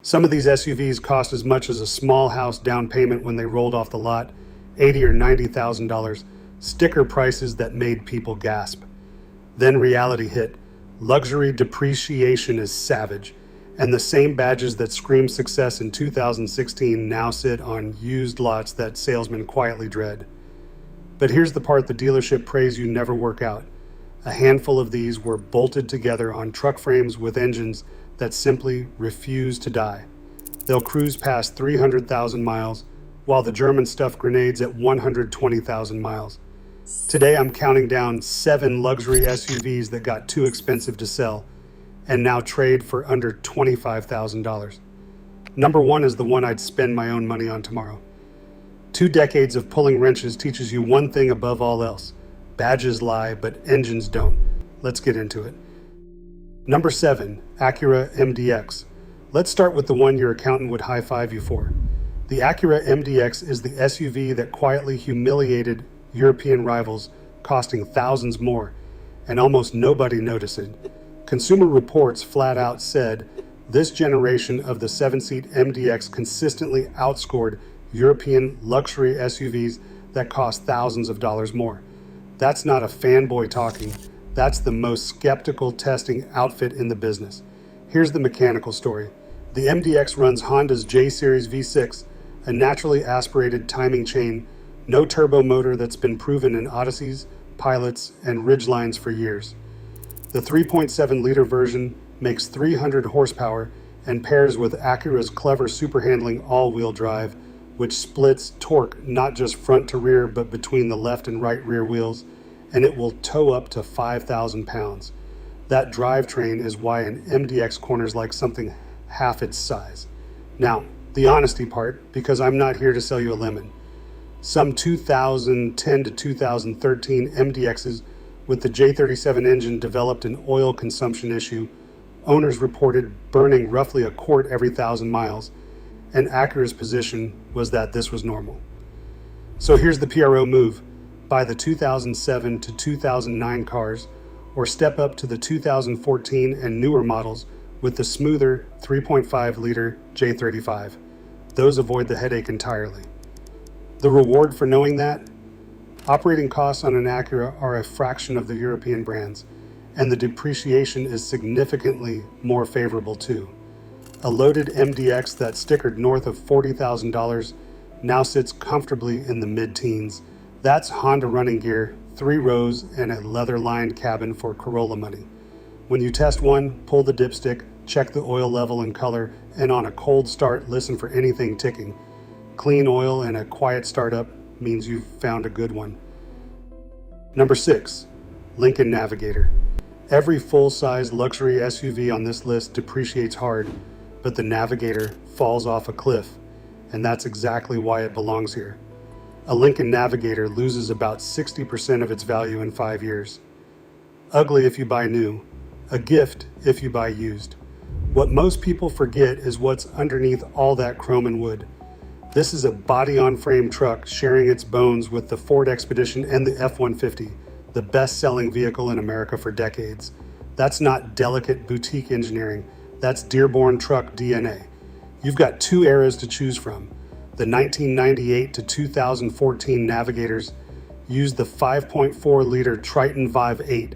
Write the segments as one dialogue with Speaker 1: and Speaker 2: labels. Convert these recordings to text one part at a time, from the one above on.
Speaker 1: Some of these SUVs cost as much as a small house down payment when they rolled off the lot, $80,000 or $90,000, sticker prices that made people gasp. Then reality hit. Luxury depreciation is savage, and the same badges that screamed success in 2016 now sit on used lots that salesmen quietly dread. But here's the part the dealership prays you never work out. A handful of these were bolted together on truck frames with engines that simply refuse to die. They'll cruise past 300,000 miles, while the Germans stuff grenades at 120,000 miles. Today I'm counting down 7 luxury SUVs that got too expensive to sell, and now trade for under $25,000. Number 1 is the one I'd spend my own money on tomorrow. 2 decades of pulling wrenches teaches you one thing above all else. Badges lie, but engines don't. Let's get into it. Number 7, Acura MDX. Let's start with the one your accountant would high-five you for. The Acura MDX is the SUV that quietly humiliated European rivals, costing thousands more, and almost nobody noticed it. Consumer Reports flat out said, this generation of the 7-seat MDX consistently outscored European luxury SUVs that cost thousands of dollars more. That's not a fanboy talking, that's the most skeptical testing outfit in the business. Here's the mechanical story. The MDX runs Honda's J-Series V6, a naturally aspirated timing chain, no turbo motor that's been proven in Odysseys, Pilots, and Ridgelines for years. The 3.7-liter version makes 300 horsepower and pairs with Acura's clever super-handling all-wheel drive, which splits torque not just front to rear but between the left and right rear wheels, and it will tow up to 5,000 pounds. That drivetrain is why an MDX corners like something half its size. Now, the honesty part, because I'm not here to sell you a lemon. Some 2010 to 2013 MDXs with the J37 engine developed an oil consumption issue. Owners reported burning roughly a quart every 1,000 miles, and Acura's position was that this was normal. So here's the PRO move. Buy the 2007 to 2009 cars, or step up to the 2014 and newer models with the smoother 3.5-liter J35. Those avoid the headache entirely. The reward for knowing that? Operating costs on an Acura are a fraction of the European brands, and the depreciation is significantly more favorable too. A loaded MDX that stickered north of $40,000 now sits comfortably in the mid-teens. That's Honda running gear, 3 rows, and a leather-lined cabin for Corolla money. When you test one, pull the dipstick, check the oil level and color, and on a cold start, listen for anything ticking. Clean oil and a quiet startup means you've found a good one. Number 6, Lincoln Navigator. Every full-size luxury SUV on this list depreciates hard, but the Navigator falls off a cliff, and that's exactly why it belongs here. A Lincoln Navigator loses about 60% of its value in 5 years. Ugly if you buy new, a gift if you buy used. What most people forget is what's underneath all that chrome and wood. This is a body-on-frame truck sharing its bones with the Ford Expedition and the F-150, the best-selling vehicle in America for decades. That's not delicate boutique engineering, that's Dearborn truck DNA. You've got 2 eras to choose from. The 1998 to 2014 Navigators used the 5.4-liter Triton Vive 8,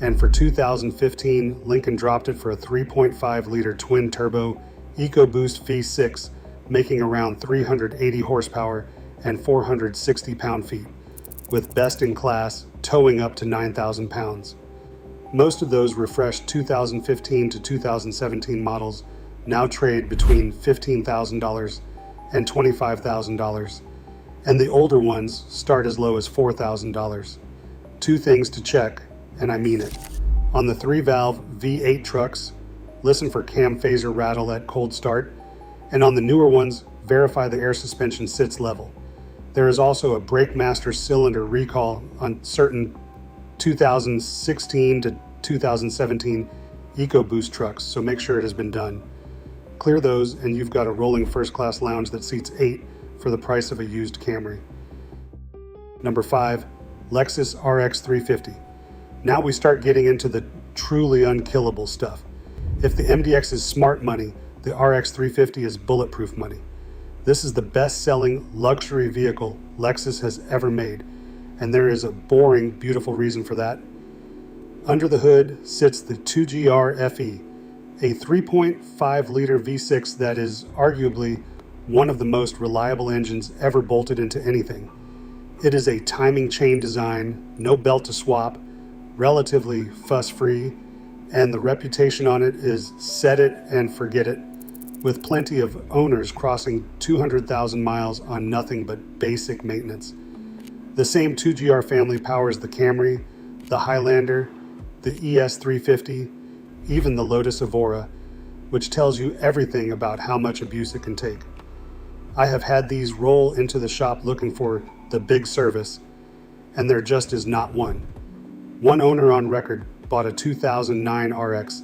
Speaker 1: and for 2015, Lincoln dropped it for a 3.5-liter twin-turbo EcoBoost V6, making around 380 horsepower and 460 pound-feet, with best-in-class towing up to 9,000 pounds. Most of those refreshed 2015 to 2017 models now trade between $15,000 and $25,000, and the older ones start as low as $4,000. 2 things to check, and I mean it. On the 3-valve V8 trucks, listen for cam phaser rattle at cold start, and on the newer ones, verify the air suspension sits level. There is also a brake master cylinder recall on certain 2016 to 2017 EcoBoost trucks, so make sure it has been done. Clear those and you've got a rolling first-class lounge that seats 8 for the price of a used Camry. Number 5, Lexus RX 350. Now we start getting into the truly unkillable stuff. If the MDX is smart money, the RX 350 is bulletproof money. This is the best-selling luxury vehicle Lexus has ever made, and there is a boring, beautiful reason for that. Under the hood sits the 2GR FE, a 3.5-liter V6 that is arguably one of the most reliable engines ever bolted into anything. It is a timing chain design, no belt to swap, relatively fuss-free, and the reputation on it is set it and forget it, with plenty of owners crossing 200,000 miles on nothing but basic maintenance. The same 2GR family powers the Camry, the Highlander, the ES350, even the Lotus Evora, which tells you everything about how much abuse it can take. I have had these roll into the shop looking for the big service, and there just is not one. One owner on record bought a 2009 RX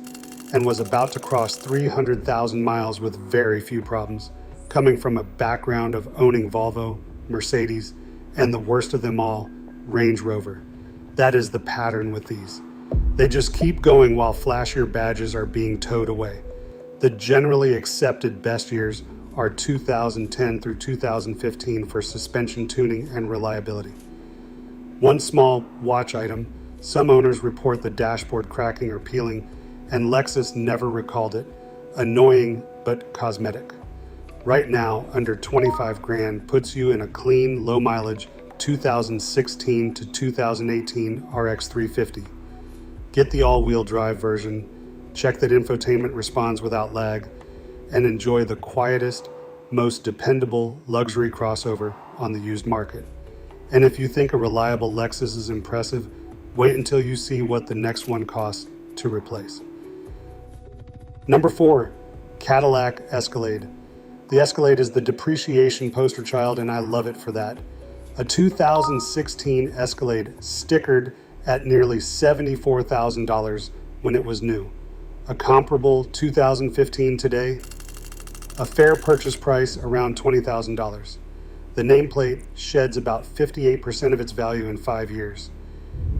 Speaker 1: and was about to cross 300,000 miles with very few problems, coming from a background of owning Volvo, Mercedes, and the worst of them all, Range Rover. That is the pattern with these. They just keep going while flashier badges are being towed away. The generally accepted best years are 2010 through 2015 for suspension tuning and reliability. One small watch item, some owners report the dashboard cracking or peeling, and Lexus never recalled it. Annoying, but cosmetic. Right now, under 25 grand puts you in a clean, low mileage 2016 to 2018 RX 350. Get the all-wheel drive version, check that infotainment responds without lag, and enjoy the quietest, most dependable luxury crossover on the used market. And if you think a reliable Lexus is impressive, wait until you see what the next one costs to replace. Number 4, Cadillac Escalade. The Escalade is the depreciation poster child, and I love it for that. A 2016 Escalade stickered at nearly $74,000 when it was new. A comparable 2015 today, a fair purchase price around $20,000. The nameplate sheds about 58% of its value in 5 years.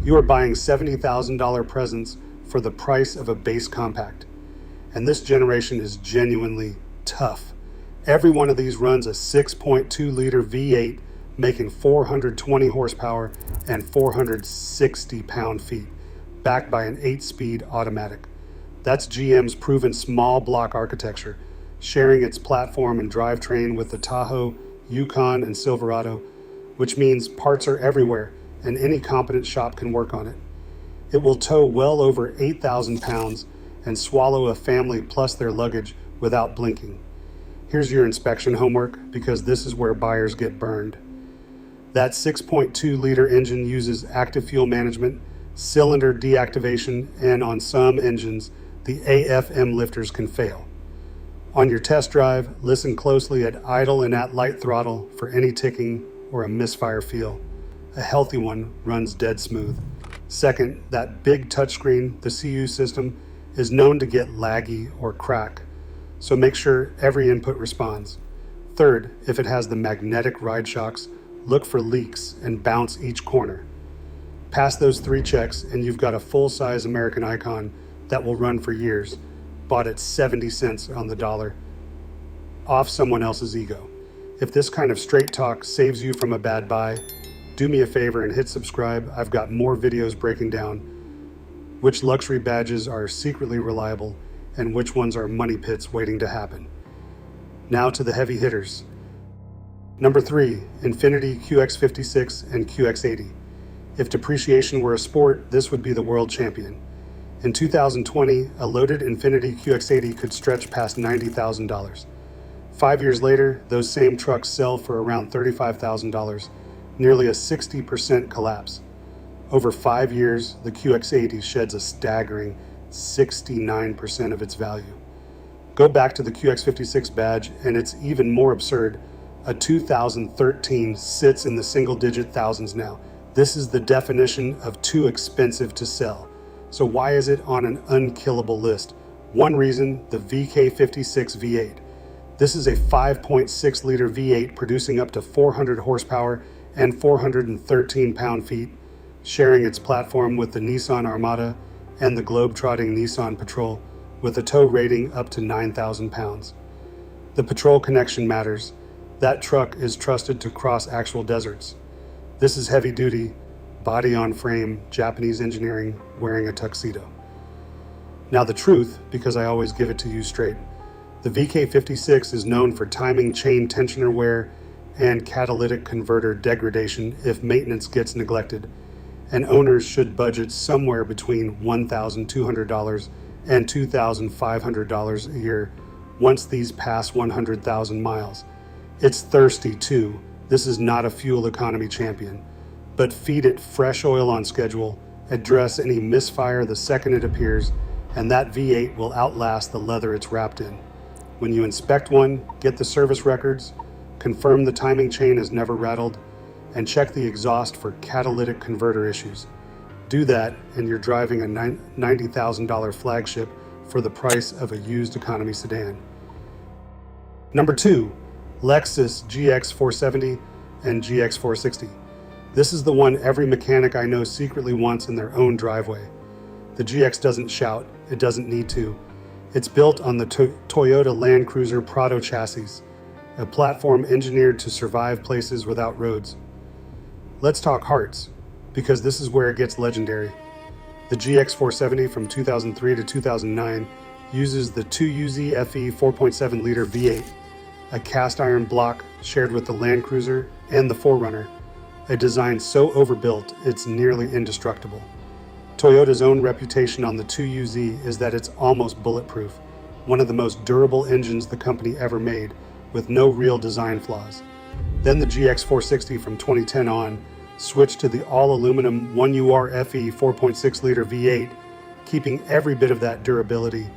Speaker 1: You are buying $70,000 presents for the price of a base compact. And this generation is genuinely tough. Every one of these runs a 6.2-liter V8, making 420 horsepower and 460 pound-feet, backed by an 8-speed automatic. That's GM's proven small block architecture, sharing its platform and drivetrain with the Tahoe, Yukon, and Silverado, which means parts are everywhere and any competent shop can work on it. It will tow well over 8,000 pounds and swallow a family plus their luggage without blinking. Here's your inspection homework, because this is where buyers get burned. That 6.2-liter engine uses active fuel management, cylinder deactivation, and on some engines, the AFM lifters can fail. On your test drive, listen closely at idle and at light throttle for any ticking or a misfire feel. A healthy one runs dead smooth. Second, that big touchscreen, the CU system, is known to get laggy or crack, so make sure every input responds. Third, if it has the magnetic ride shocks, look for leaks and bounce each corner. Pass those 3 checks and you've got a full-size American icon that will run for years, bought at 70 cents on the dollar, off someone else's ego. If this kind of straight talk saves you from a bad buy, do me a favor and hit subscribe. I've got more videos breaking down which luxury badges are secretly reliable and which ones are money pits waiting to happen. Now to the heavy hitters. Number 3, Infiniti QX56 and QX80. If depreciation were a sport, this would be the world champion. In 2020, a loaded Infiniti QX80 could stretch past $90,000. 5 years later, those same trucks sell for around $35,000, nearly a 60% collapse. Over 5 years, the QX80 sheds a staggering 69% of its value. Go back to the QX56 badge, and it's even more absurd. A 2013 sits in the single-digit thousands now. This is the definition of too expensive to sell. So why is it on an unkillable list? One reason, the VK56 V8. This is a 5.6-liter V8 producing up to 400 horsepower and 413 pound-feet, sharing its platform with the Nissan Armada and the globe-trotting Nissan Patrol, with a tow rating up to 9,000 pounds. The patrol connection matters. That truck is trusted to cross actual deserts. This is heavy duty, body on frame, Japanese engineering wearing a tuxedo. Now the truth, because I always give it to you straight. The VK56 is known for timing chain tensioner wear and catalytic converter degradation if maintenance gets neglected, and owners should budget somewhere between $1,200 and $2,500 a year once these pass 100,000 miles. It's thirsty too. This is not a fuel economy champion, but feed it fresh oil on schedule, address any misfire the second it appears, and that V8 will outlast the leather it's wrapped in. When you inspect one, get the service records, confirm the timing chain has never rattled, and check the exhaust for catalytic converter issues. Do that, and you're driving a $90,000 flagship for the price of a used economy sedan. Number 2, Lexus GX470 and GX460. This is the one every mechanic I know secretly wants in their own driveway. The GX doesn't shout, it doesn't need to. It's built on the Toyota Land Cruiser Prado chassis, a platform engineered to survive places without roads. Let's talk hearts, because this is where it gets legendary. The GX470 from 2003 to 2009 uses the 2UZ FE 4.7-liter V8, a cast iron block shared with the Land Cruiser and the 4Runner, a design so overbuilt it's nearly indestructible. Toyota's own reputation on the 2UZ is that it's almost bulletproof, one of the most durable engines the company ever made, with no real design flaws. Then the GX460 from 2010 on switched to the all-aluminum 1UR FE 4.6-liter V8, keeping every bit of that durability,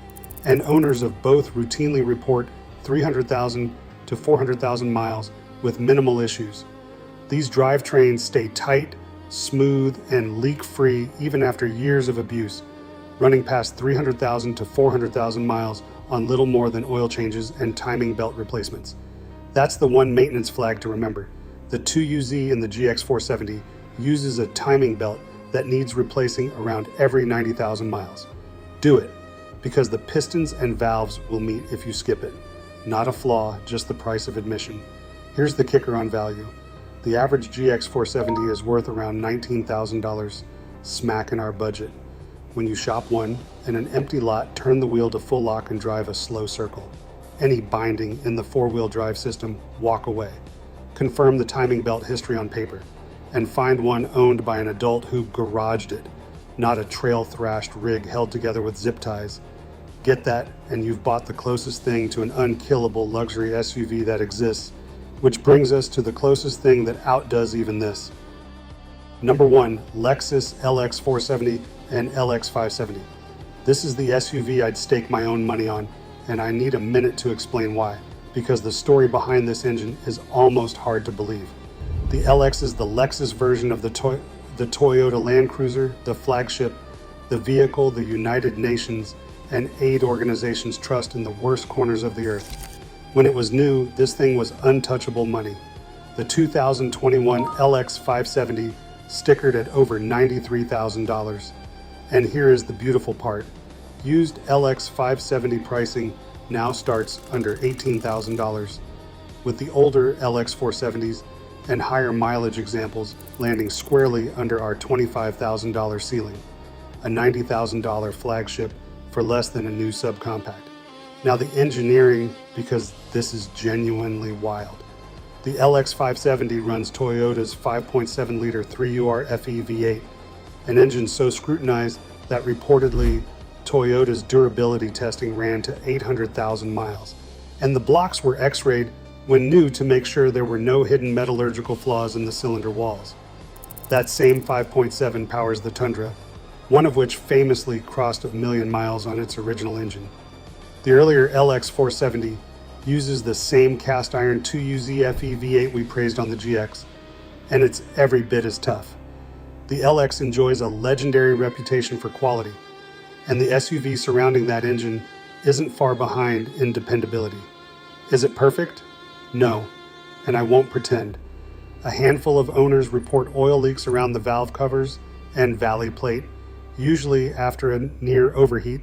Speaker 1: and owners of both routinely report 300,000 to 400,000 miles with minimal issues. These drivetrains stay tight, smooth, and leak-free even after years of abuse, running past 300,000 to 400,000 miles on little more than oil changes and timing belt replacements. That's the one maintenance flag to remember. The 2UZ in the GX470 uses a timing belt that needs replacing around every 90,000 miles. Do it, because the pistons and valves will meet if you skip it. Not a flaw, just the price of admission. Here's the kicker on value. The average GX470 is worth around $19,000, smack in our budget. When you shop one, in an empty lot, turn the wheel to full lock and drive a slow circle. Any binding in the four-wheel drive system, walk away. Confirm the timing belt history on paper, and find one owned by an adult who garaged it, not a trail-thrashed rig held together with zip ties. Get that, and you've bought the closest thing to an unkillable luxury SUV that exists, which brings us to the closest thing that outdoes even this. Number 1, Lexus LX 470 and LX 570. This is the SUV I'd stake my own money on, and I need a minute to explain why, because the story behind this engine is almost hard to believe. The LX is the Lexus version of the Toyota Land Cruiser, the flagship, the vehicle the United Nations and aid organizations trust in the worst corners of the earth. When it was new, this thing was untouchable money. The 2021 LX 570 stickered at over $93,000. And here is the beautiful part. Used LX 570 pricing now starts under $18,000, with the older LX 470s and higher mileage examples landing squarely under our $25,000 ceiling, a $90,000 flagship for less than a new subcompact. Now the engineering, because this is genuinely wild. The LX 570 runs Toyota's 5.7-liter 3UR FE V8, an engine so scrutinized that reportedly Toyota's durability testing ran to 800,000 miles, and the blocks were x-rayed when new to make sure there were no hidden metallurgical flaws in the cylinder walls. That same 5.7 powers the Tundra, one of which famously crossed 1 million miles on its original engine. The earlier LX 470 uses the same cast iron 2UZ FE V8 we praised on the GX, and it's every bit as tough. The LX enjoys a legendary reputation for quality, and the SUV surrounding that engine isn't far behind in dependability. Is it perfect? No, and I won't pretend. A handful of owners report oil leaks around the valve covers and valley plate, usually after a near overheat,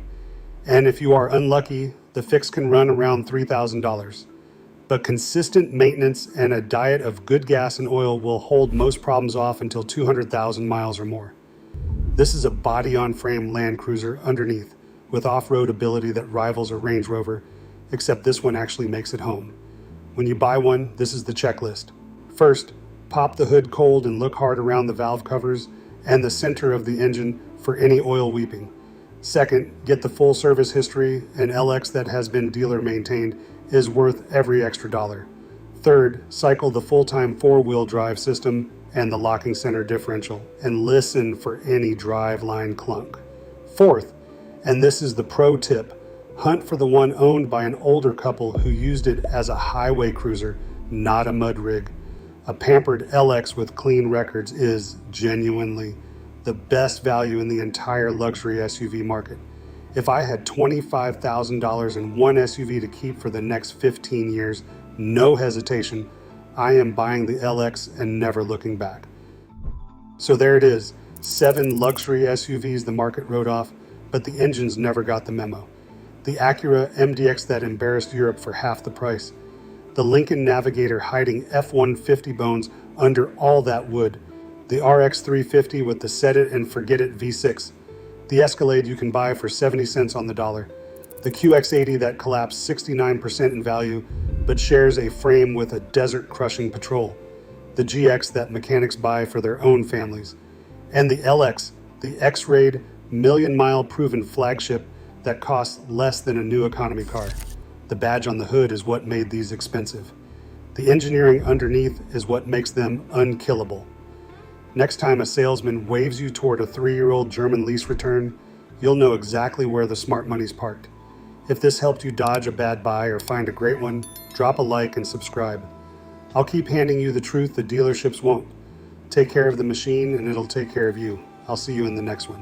Speaker 1: And if you are unlucky, the fix can run around $3,000. But consistent maintenance and a diet of good gas and oil will hold most problems off until 200,000 miles or more. This is a body-on-frame Land Cruiser underneath, with off-road ability that rivals a Range Rover, except this one actually makes it home. When you buy one, this is the checklist. First, pop the hood cold and look hard around the valve covers and the center of the engine for any oil weeping. Second, get the full service history. An LX that has been dealer maintained is worth every extra dollar. Third, cycle the full-time four-wheel drive system and the locking center differential, and listen for any driveline clunk. Fourth, and this is the pro tip, hunt for the one owned by an older couple who used it as a highway cruiser, not a mud rig. A pampered LX with clean records is genuinely the best value in the entire luxury SUV market. If I had $25,000 in one SUV to keep for the next 15 years, no hesitation, I am buying the LX and never looking back. So there it is, 7 luxury SUVs the market wrote off, but the engines never got the memo. The Acura MDX that embarrassed Europe for half the price. The Lincoln Navigator hiding F-150 bones under all that wood. The RX 350 with the set it and forget it V6. The Escalade you can buy for 70 cents on the dollar. The QX80 that collapsed 69% in value, but shares a frame with a desert-crushing Patrol. The GX that mechanics buy for their own families. And the LX, the X-Raid million-mile proven flagship that costs less than a new economy car. The badge on the hood is what made these expensive. The engineering underneath is what makes them unkillable. Next time a salesman waves you toward a 3-year-old German lease return, you'll know exactly where the smart money's parked. If this helped you dodge a bad buy or find a great one, drop a like and subscribe. I'll keep handing you the truth the dealerships won't. Take care of the machine and it'll take care of you. I'll see you in the next one.